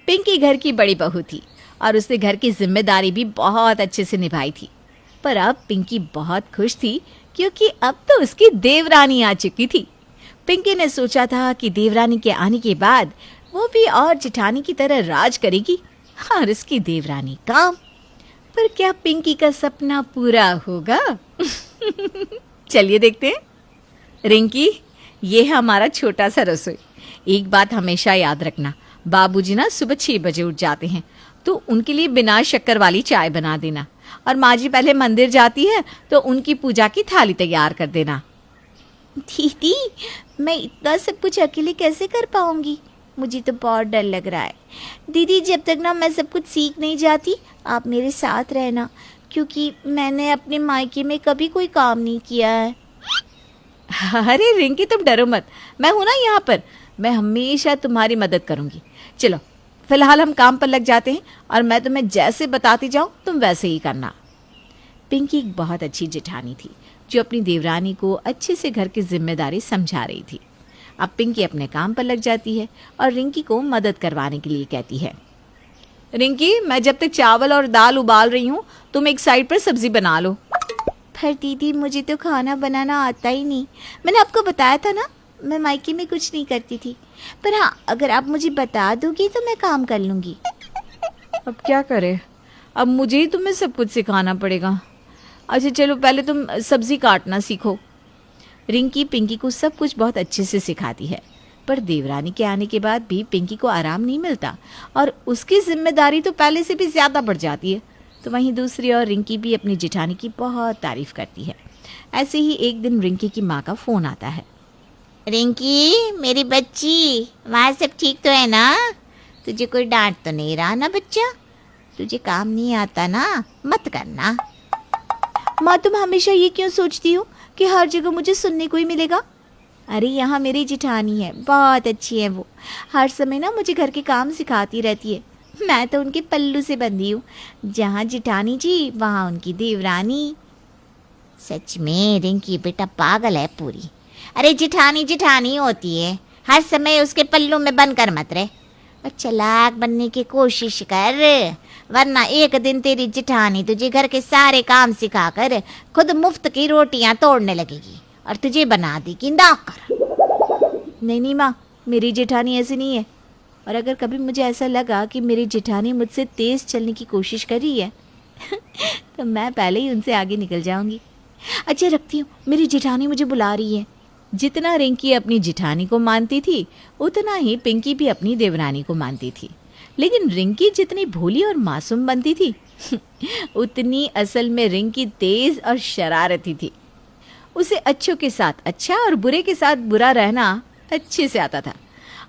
पिंकी घर की बड़ी बहू थी और उसने घर की जिम्मेदारी भी बहुत अच्छे से निभाई थी। पर अब पिंकी बहुत खुश थी क्योंकि अब तो उसकी देवरानी आ चुकी थी। पिंकी ने सोचा था कि देवरानी के आने के बाद वो भी और जेठानी की तरह राज करेगी और उसकी देवरानी काम। पर क्या पिंकी का सपना पूरा होगा? चलिए देखते हैं। रिंकी, ये है हमारा छोटा सा रसोई। एक बात हमेशा याद रखना, बाबूजी ना सुबह 6 बजे उठ जाते हैं, तो उनके लिए बिना शक्कर वाली चाय बना देना। और माँ जी पहले मंदिर जाती है तो उनकी पूजा की थाली तैयार कर देना। दीदी, मैं इतना सब कुछ अकेले कैसे कर पाऊंगी? मुझे तो बहुत डर लग रहा है। दीदी, जब तक ना मैं सब कुछ सीख नहीं जाती, आप मेरे साथ रहना, क्योंकि मैंने अपने मायके में कभी कोई काम नहीं किया है। अरे रिंकी, तुम डरो मत, मैं हूं ना यहाँ पर। मैं हमेशा तुम्हारी मदद करूंगी। चलो फिलहाल हम काम पर लग जाते हैं और मैं तुम्हें जैसे बताती जाऊं तुम वैसे ही करना। पिंकी एक बहुत अच्छी जेठानी थी जो अपनी देवरानी को अच्छे से घर की जिम्मेदारी समझा रही थी। अब पिंकी अपने काम पर लग जाती है और रिंकी को मदद करवाने के लिए कहती है, रिंकी, मैं जब तक चावल और दाल उबाल रही हूँ तुम एक साइड पर सब्जी बना लो। पर दीदी, मुझे तो खाना बनाना आता ही नहीं। मैंने आपको बताया था ना, मैं मायके में कुछ नहीं करती थी। पर हाँ, अगर आप मुझे बता दोगी तो मैं काम कर लूँगी। अब क्या करें, अब मुझे ही तुम्हें सब कुछ सिखाना पड़ेगा। अच्छा चलो, पहले तुम सब्जी काटना सीखो। रिंकी पिंकी को सब कुछ बहुत अच्छे से सिखाती है, पर देवरानी के आने के बाद भी पिंकी को आराम नहीं मिलता और उसकी जिम्मेदारी तो पहले से भी ज़्यादा बढ़ जाती है। तो वहीं दूसरी ओर रिंकी भी अपनी जेठानी की बहुत तारीफ करती है। ऐसे ही एक दिन रिंकी की माँ का फ़ोन आता है। रिंकी, मेरी बच्ची, वहाँ सब ठीक तो है ना? तुझे कोई डांट तो नहीं रहा ना बच्चा? तुझे काम नहीं आता ना, मत करना। माँ, तुम हमेशा ये क्यों सोचती हो कि हर जगह मुझे सुनने को ही मिलेगा? अरे यहाँ मेरी जेठानी है, बहुत अच्छी है वो। हर समय ना मुझे घर के काम सिखाती रहती है। मैं तो उनके पल्लू से बंधी हूँ। जहाँ जेठानी जी वहाँ उनकी देवरानी। सच में रिंकी बेटा पागल है पूरी। अरे जेठानी जेठानी होती है, हर समय उसके पल्लू में बनकर मत रहे और चालाक बनने की कोशिश कर, वरना एक दिन तेरी जेठानी तुझे घर के सारे काम सिखाकर खुद मुफ्त की रोटियां तोड़ने लगेगी और तुझे बना देगी नौकर। नहीं माँ, मेरी जेठानी ऐसी नहीं है। और अगर कभी मुझे ऐसा लगा कि मेरी जेठानी मुझसे तेज़ चलने की कोशिश कर रही है तो मैं पहले ही उनसे आगे निकल जाऊंगी। अच्छा रखती हूँ, मेरी जेठानी मुझे बुला रही है। जितना रिंकी अपनी जेठानी को मानती थी उतना ही पिंकी भी अपनी देवरानी को मानती थी। लेकिन रिंकी जितनी भोली और मासूम बनती थी उतनी असल में रिंकी तेज और शरारती थी। उसे अच्छों के साथ अच्छा और बुरे के साथ बुरा रहना अच्छे से आता था।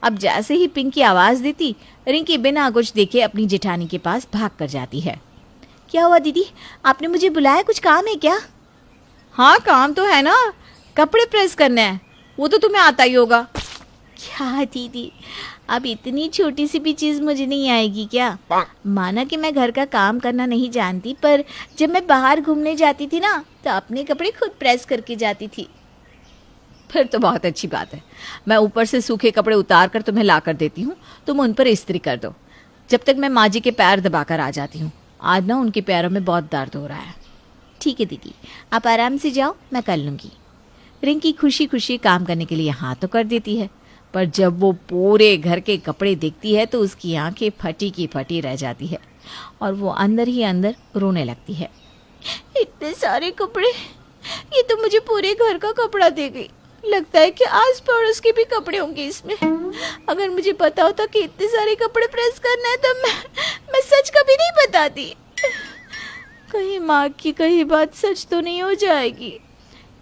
अब जैसे ही पिंकी आवाज़ देती, रिंकी बिना कुछ देखे अपनी जेठानी के पास भाग कर जाती है। क्या हुआ दीदी, आपने मुझे बुलाया? कुछ काम है क्या? हाँ काम तो है ना, कपड़े प्रेस करने हैं, वो तो तुम्हें आता ही होगा। क्या दीदी, अब इतनी छोटी सी भी चीज़ मुझे नहीं आएगी क्या? माना कि मैं घर का काम करना नहीं जानती, पर जब मैं बाहर घूमने जाती थी ना तो अपने कपड़े खुद प्रेस करके जाती थी। फिर तो बहुत अच्छी बात है। मैं ऊपर से सूखे कपड़े उतार कर तुम्हें ला कर देती हूँ, तुम उन पर इस्त्री कर दो, जब तक मैं माँ जी के पैर दबाकर आ जाती हूँ। आज ना उनके पैरों में बहुत दर्द हो रहा है। ठीक है दीदी, आप आराम से जाओ, मैं कर लूँगी। रिंकी खुशी खुशी काम करने के लिए हाँ तो कर देती है, पर जब वो पूरे घर के कपड़े देखती है तो उसकी आंखें फटी की फटी रह जाती है और वो अंदर ही अंदर रोने लगती है। इतने सारे कपड़े, ये तो मुझे पूरे घर का कपड़ा दे गई। लगता है कि आस पड़ोस के भी कपड़े होंगे इसमें। अगर मुझे पता होता कि इतने सारे कपड़े प्रेस करना है तो मैं सच कभी नहीं बताती। कहीं माँ की कही बात सच तो नहीं हो जाएगी।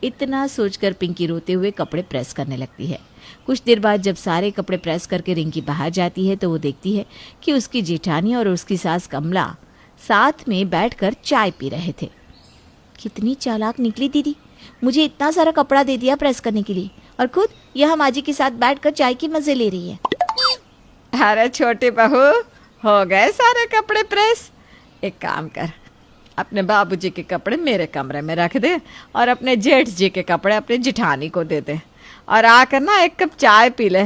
इतना सोचकर पिंकी रोते हुए कपड़े प्रेस करने लगती है। कुछ देर बाद जब सारे कपड़े प्रेस करके रिंकी बाहर जाती है तो वो देखती है कि उसकी जेठानी और उसकी सास कमला साथ में बैठकर चाय पी रहे थे। कितनी चालाक निकली दीदी, मुझे इतना सारा कपड़ा दे दिया प्रेस करने के लिए और खुद यहाँ माँ जी के साथ बैठकर चाय की मजे ले रही है। अरे छोटी बहू, हो गए सारे कपड़े प्रेस? एक काम कर, अपने बाबूजी के कपड़े मेरे कमरे में रख दे और अपने जेठ जी के कपड़े अपने जेठानी को दे दे और आकर ना एक कप चाय पी ले।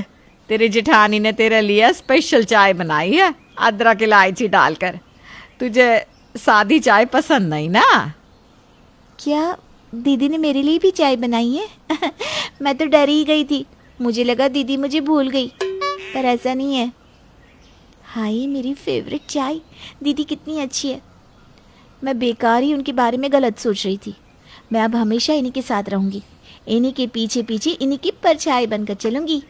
तेरी जेठानी ने तेरे लिए स्पेशल चाय बनाई है। अदरक इलायची डालकर। तुझे सादी चाय पसंद नहीं ना? क्या दीदी ने मेरे लिए भी चाय बनाई है? मैं तो डर ही गई थी, मुझे लगा दीदी मुझे भूल गई, पर ऐसा नहीं है। हाय मेरी फेवरेट चाय, दीदी कितनी अच्छी है। मैं बेकार ही उनके बारे में गलत सोच रही थी। मैं अब हमेशा इन्हीं के साथ रहूंगी, इन्हीं के पीछे पीछे इन्हीं की परछाई बनकर चलूंगी।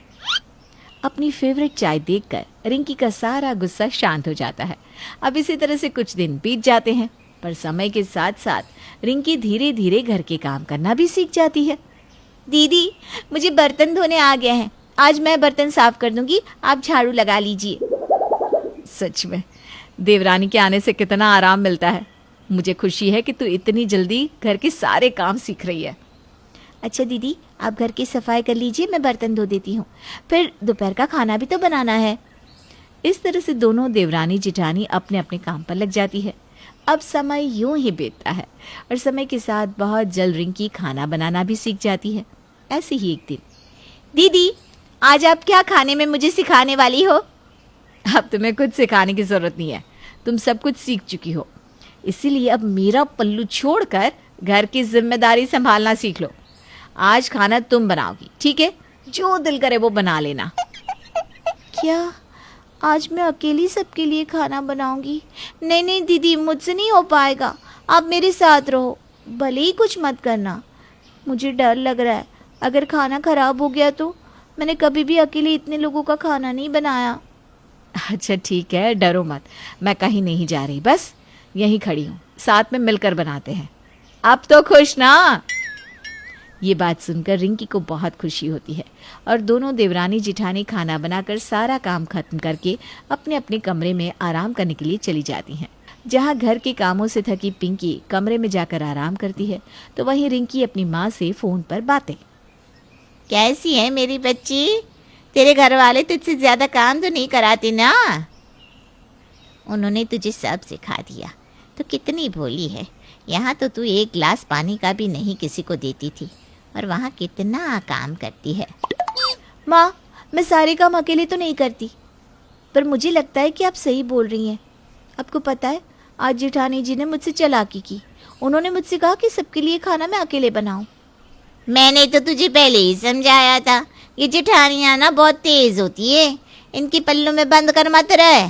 अपनी फेवरेट चाय देखकर रिंकी का सारा गुस्सा शांत हो जाता है। अब इसी तरह से कुछ दिन बीत जाते हैं, पर समय के साथ साथ रिंकी धीरे धीरे घर के काम करना भी सीख जाती है। दीदी मुझे बर्तन धोने आ गए हैं, आज मैं बर्तन साफ कर दूंगी, आप झाड़ू लगा लीजिए। सच में देवरानी के आने से कितना आराम मिलता है। मुझे खुशी है कि तू इतनी जल्दी घर के सारे काम सीख रही है। अच्छा दीदी आप घर की सफाई कर लीजिए, मैं बर्तन धो देती हूँ, फिर दोपहर का खाना भी तो बनाना है। इस तरह से दोनों देवरानी जिठानी अपने अपने काम पर लग जाती है। अब समय यूं ही बीतता है और समय के साथ बहुत जल्द रिंकी खाना बनाना भी सीख जाती है। ऐसे ही एक दिन, दीदी आज आप क्या खाने में मुझे सिखाने वाली हो? अब तुम्हें कुछ सिखाने की जरूरत नहीं है, तुम सब कुछ सीख चुकी हो। इसीलिए अब मेरा पल्लू छोड़कर घर की जिम्मेदारी संभालना सीख लो। आज खाना तुम बनाओगी, ठीक है? जो दिल करे वो बना लेना। क्या आज मैं अकेली सबके लिए खाना बनाऊंगी? नहीं नहीं दीदी मुझसे नहीं हो पाएगा, आप मेरे साथ रहो, भले ही कुछ मत करना। मुझे डर लग रहा है, अगर खाना खराब हो गया तो? मैंने कभी भी अकेले इतने लोगों का खाना नहीं बनाया। अच्छा ठीक है, डरो मत, मैं कहीं नहीं जा रही, बस यहीं खड़ी हूँ, साथ में मिलकर बनाते हैं। अब तो खुश ना? ये बात सुनकर रिंकी को बहुत खुशी होती है और दोनों देवरानी जिठानी खाना बनाकर सारा काम खत्म करके अपने अपने कमरे में आराम करने के लिए चली जाती हैं। जहाँ घर के कामों से थकी पिंकी कमरे में जाकर आराम करती है, तो वहीं रिंकी अपनी माँ से फ़ोन पर बातें। कैसी है मेरी बच्ची? तेरे घर वाले तुझसे ज़्यादा काम तो नहीं कराते ना? उन्होंने तुझे सब सिखा दिया, तो कितनी भोली है। यहाँ तो तू एक गिलास पानी का भी नहीं किसी को देती थी, और वहाँ कितना काम करती है। माँ मैं सारे काम अकेले तो नहीं करती, पर मुझे लगता है कि आप सही बोल रही हैं। आपको पता है आज जेठानी जी ने मुझसे चालाकी की, उन्होंने मुझसे कहा कि सबके लिए खाना मैं अकेले बनाऊं। मैंने तो तुझे पहले ही समझाया था, ये जेठानियाँ ना बहुत तेज होती है, इनके पल्लू में बंद कर मत रहे।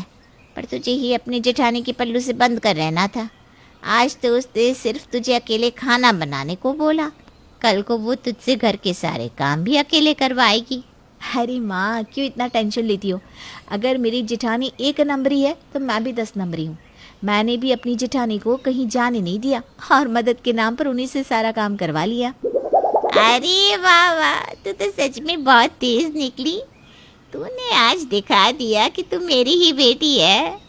पर तुझे ही अपनी जेठानी के पल्लू से बंद कर रहना था। आज तो उसने सिर्फ तुझे अकेले खाना बनाने को बोला, कल को वो तुझसे घर के सारे काम भी अकेले करवाएगी। अरे माँ क्यों इतना टेंशन लेती हो? अगर मेरी जेठानी 1 नंबरी है तो मैं भी 10 नंबरी हूँ। मैंने भी अपनी जेठानी को कहीं जाने नहीं दिया और मदद के नाम पर उन्हीं से सारा काम करवा लिया। अरे वाह वाह, तू तो सच में बहुत तेज निकली। तूने आज दिखा दिया कि तू मेरी ही बेटी है।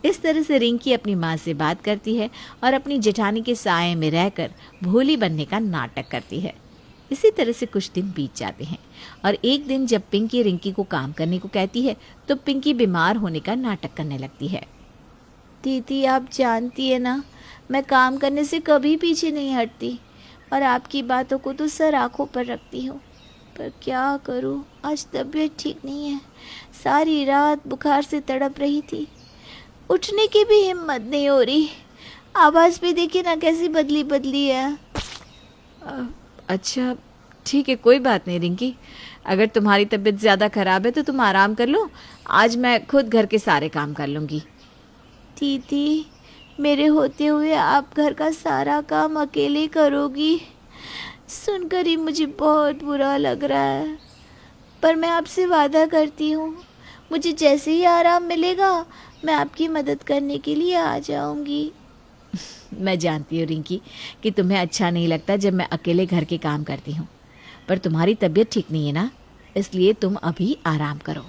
इस तरह से रिंकी अपनी माँ से बात करती है और अपनी जेठानी के साए में रहकर भोली बनने का नाटक करती है। इसी तरह से कुछ दिन बीत जाते हैं और एक दिन जब पिंकी रिंकी को काम करने को कहती है, तो पिंकी बीमार होने का नाटक करने लगती है। दीदी आप जानती है ना, मैं काम करने से कभी पीछे नहीं हटती और आपकी बातों को तो सर आँखों पर रखती हूँ, पर क्या करूँ, आज तबीयत ठीक नहीं है। सारी रात बुखार से तड़प रही थी, उठने की भी हिम्मत नहीं हो रही। आवाज़ भी देखिए ना कैसी बदली बदली है। अच्छा ठीक है, कोई बात नहीं रिंकी, अगर तुम्हारी तबीयत ज़्यादा ख़राब है तो तुम आराम कर लो, आज मैं खुद घर के सारे काम कर लूँगी। दीदी मेरे होते हुए आप घर का सारा काम अकेले करोगी? सुनकर ही मुझे बहुत बुरा लग रहा है, पर मैं आपसे वादा करती हूँ, मुझे जैसे ही आराम मिलेगा मैं आपकी मदद करने के लिए आ जाऊँगी। मैं जानती हूँ रिंकी कि तुम्हें अच्छा नहीं लगता जब मैं अकेले घर के काम करती हूँ, पर तुम्हारी तबीयत ठीक नहीं है ना, इसलिए तुम अभी आराम करो।